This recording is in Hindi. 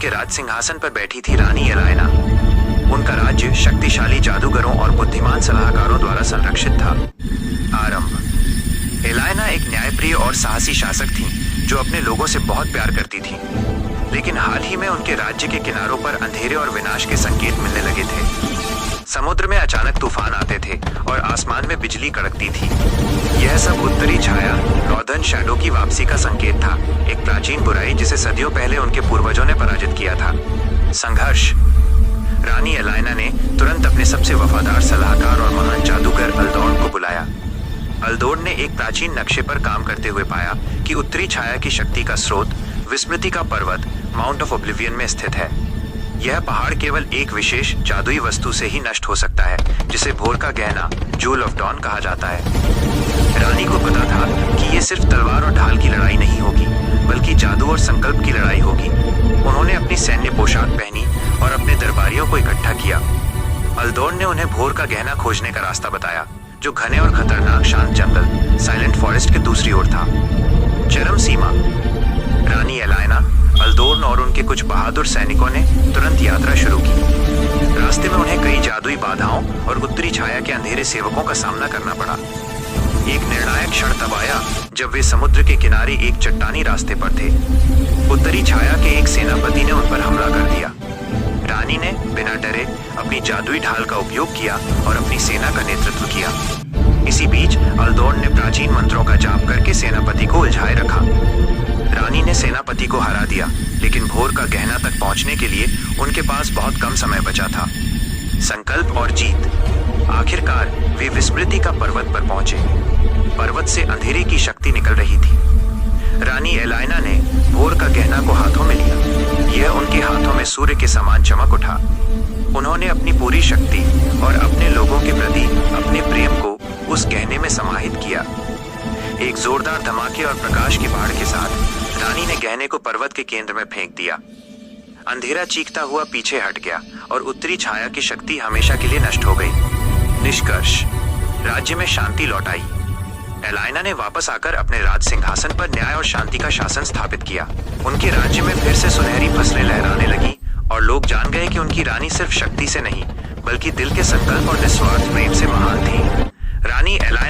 के राज सिंहासन पर बैठी थी रानी एलायना। उनका राज्य शक्तिशाली जादूगरों और बुद्धिमान सलाहकारों द्वारा संरक्षित था। आरंभ। एलायना एक न्यायप्रिय और साहसी शासक थी जो अपने लोगों से बहुत प्यार करती थी। लेकिन हाल ही में उनके राज्य के किनारों पर अंधेरे और विनाश के संकेत मिलने लगे थे। समुद्र में अचानक तूफान आते थे और आसमान में बिजली कड़कती थी। यह सब उत्तरी छाया नॉर्दर्न शैडो की वापसी का संकेत था, एक प्राचीन बुराई जिसे सदियों पहले उनके पूर्वजों ने पराजित किया था। संघर्ष। रानी एलायना ने तुरंत अपने सबसे वफादार सलाहकार और महान जादूगर अल्दोर्न को बुलाया। अल्दोर्न ने एक प्राचीन नक्शे पर काम करते हुए पाया कि उत्तरी छाया की शक्ति का स्रोत विस्मृति का पर्वत माउंट ऑफ ओब्लिवियन में स्थित है। यह पहाड़ केवल एक विशेष जादुई वस्तु से ही नष्ट हो सकता है, जिसे भोर का गहना जूल ऑफ डॉन कहा जाता है। रानी को पता था कि यह सिर्फ तलवार और ढाल की लड़ाई नहीं होगी, बल्कि जादू और संकल्प की लड़ाई होगी। उन्होंने अपनी सैन्य पोशाक पहनी और अपने दरबारियों को इकट्ठा किया। अल्दोर्न ने उन्हें भोर का गहना खोजने का रास्ता बताया, जो घने और खतरनाक शांत जंगल साइलेंट फॉरेस्ट के दूसरी ओर था। चरम सीमा। रानी एलायना, अल्दोर्न और उनके कुछ बहादुर सैनिकों ने तुरंत यात्रा शुरू की। रास्ते में उन्हें कई जादुई बाधाओं और उत्तरी छाया के अंधेरे सेवकों का सामना करना पड़ा। एक निर्णायक क्षण तब आया जब वे समुद्र के किनारे एक चट्टानी रास्ते पर थे। उत्तरी छाया के एक सेनापति ने उन पर हमला कर दिया। रानी ने बिना डरे अपनी जादुई ढाल का उपयोग किया और अपनी सेना का नेतृत्व किया। इसी बीच अल्दोर्न ने प्राचीन मंत्रों का जाप करके सेनापति को उलझाए रखा। रानी ने सेनापति को हरा दिया, लेकिन भोर का गहना तक पहुंचने के लिए उनके पास बहुत कम समय बचा था। संकल्प और जीत। आखिरकार वे विस्मृति का पर्वत पर पहुंचे। पर्वत से अंधेरे की शक्ति निकल रही थी। रानी एलायना ने भोर का गहना को हाथों में लिया। यह उनके हाथों में सूर्य के समान चमक उठा। उन्होंने अपनी पूरी शक्ति और अपने लोगों के प्रति अपने प्रेम को उस गहने में समाहित किया। एक जोरदार धमाके और प्रकाश की बाढ़ के साथ रानी ने गहने को पर्वत के केंद्र में फेंक दिया। अंधेरा चीखता हुआ पीछे हट गया और उत्तरी छाया की शक्ति हमेशा के लिए नष्ट हो गई। निष्कर्ष। राज्य में शांति लौट आई। एलायना ने वापस आकर अपने राज सिंहासन पर न्याय और शांति का शासन स्थापित किया। उनके राज्य में फिर से सुनहरी फसलें लहराने लगी और लोग जान गए कि उनकी रानी सिर्फ शक्ति से नहीं, बल्कि दिल के संकल्प और निस्वार्थ प्रेम से महान थी। रानी एलायना